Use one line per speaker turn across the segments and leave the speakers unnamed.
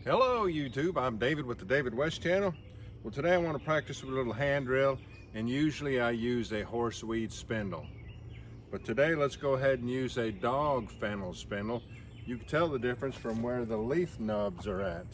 Hello YouTube, I'm David with the David West channel. Well, today I want to practice with a little hand drill, and usually I use a horseweed spindle. But today let's go ahead and use a Dogfennel spindle. You can tell the difference from where the leaf nubs are at.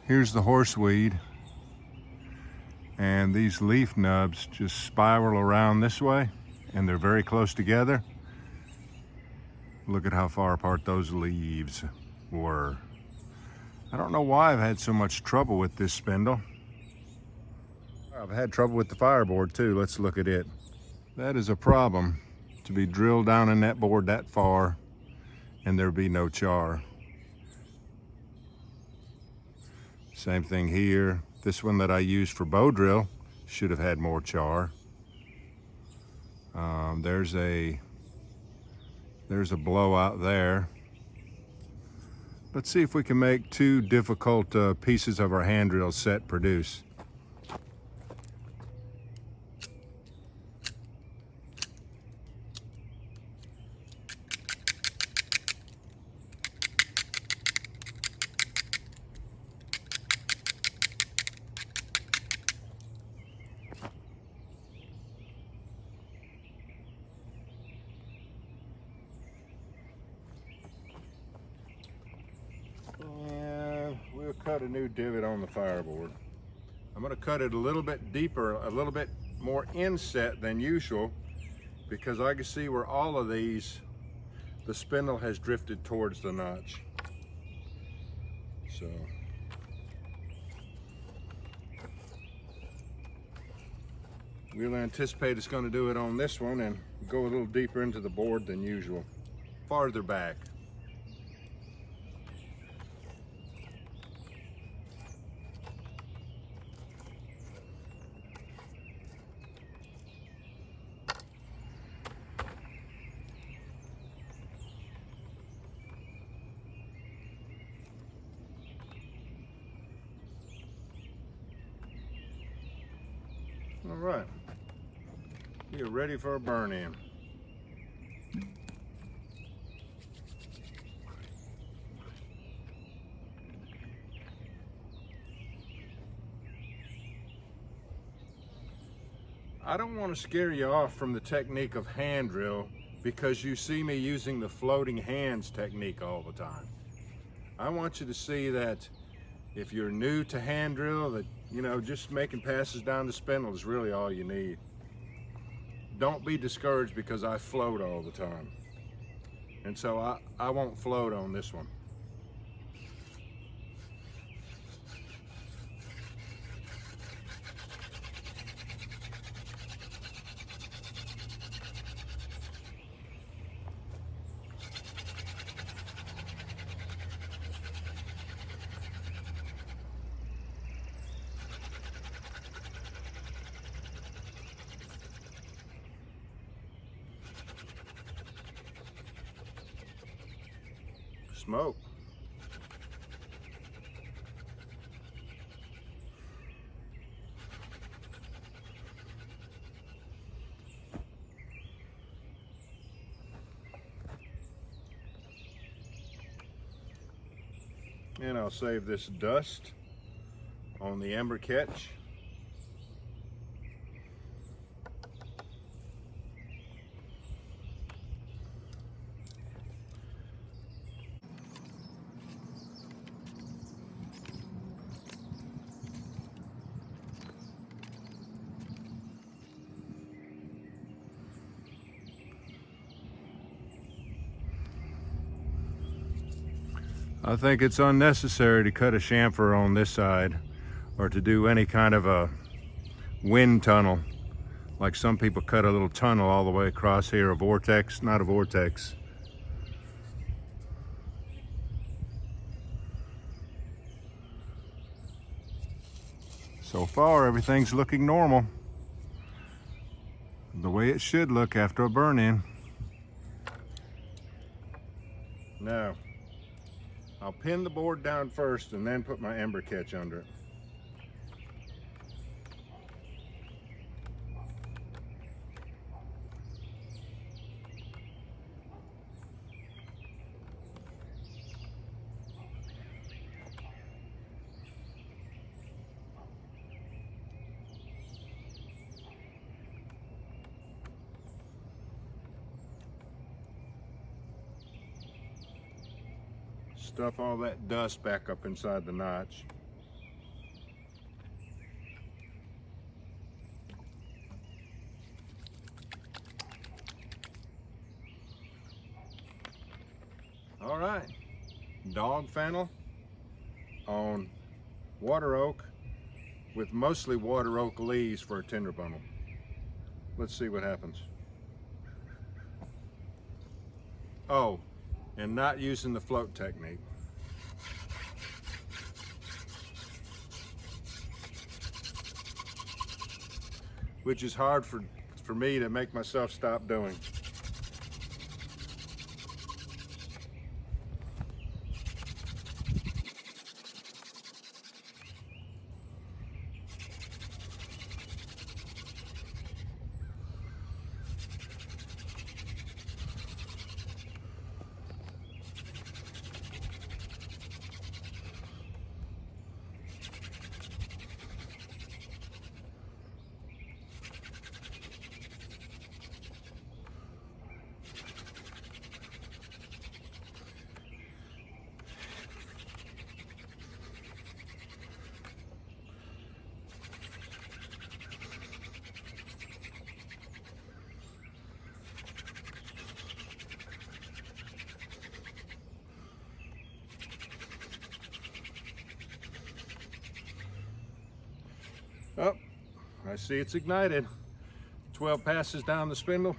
Here's the horseweed, and these leaf nubs just spiral around this way, and they're very close together. Look at how far apart those leaves were. I don't know why I've had so much trouble with this spindle. I've had trouble with the Fireboard too. Let's look at it. That is a problem, to be drilled down in that board that far and there be no char. Same thing here. This one that I used for bow drill should have had more char. There's a blowout there. Let's see if we can make two difficult pieces of our hand drill set produce. We'll cut a new divot on the Fireboard. I'm going to cut it a little bit deeper, a little bit more inset than usual, because I can see where all of these, the spindle has drifted towards the notch. So we'll anticipate it's going to do it on this one and go a little deeper into the board than usual. Farther back. All right, you're ready for a burn-in. I don't want to scare you off from the technique of hand drill because you see me using the floating hands technique all the time. I want you to see that if you're new to hand drill, that just making passes down the spindle is really all you need. Don't be discouraged because I float all the time. And so I won't float on this one. Smoke. And I'll save this dust on the ember catch. I think it's unnecessary to cut a chamfer on this side or to do any kind of a wind tunnel. Like some people cut a little tunnel all the way across here, a vortex, not a vortex. So far, everything's looking normal. The way it should look after a burn-in. Now, I'll pin the board down first and then put my ember catch under it. Stuff all that dust back up inside the notch. All right, Dogfennel on water oak with mostly water oak leaves for a tinder bundle. Let's see what happens. Oh, and not using the float technique. Which is hard for me to make myself stop doing. Oh, I see it's ignited. 12 passes down the spindle.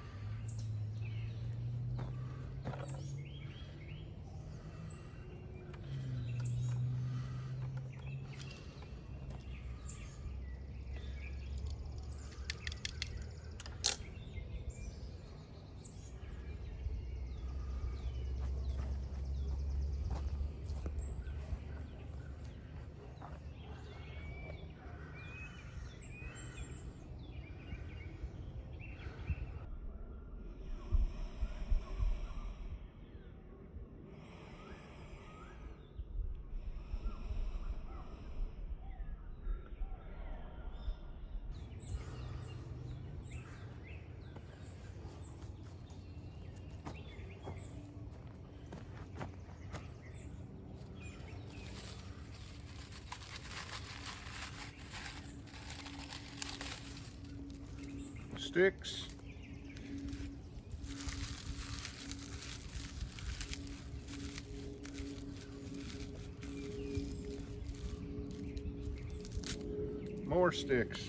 Sticks. More sticks.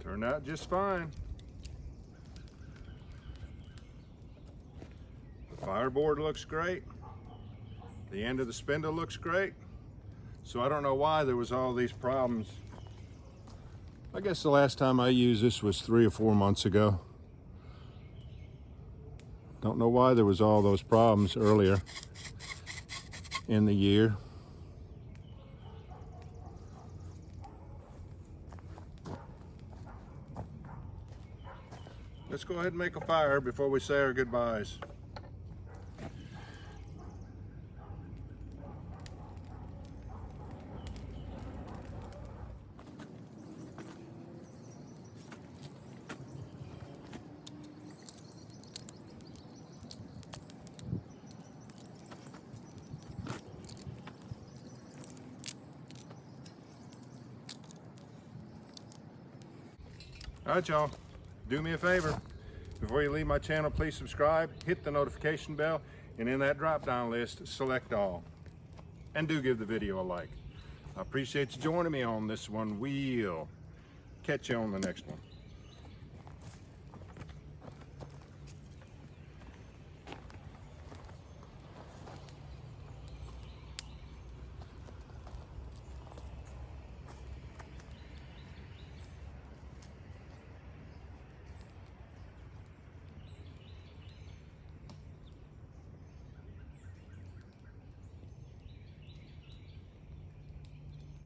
Turned out just fine. The fireboard looks great. The end of the spindle looks great. So I don't know why there was all these problems. I guess the last time I used this was 3 or 4 months ago. Don't know why there was all those problems earlier in the year. let's go ahead and make a fire before we say our goodbyes. All right, y'all, do me a favor. Before you leave my channel, please subscribe, hit the notification bell, and in that drop-down list, select all. And do give the video a like. I appreciate you joining me on this one. We'll catch you on the next one.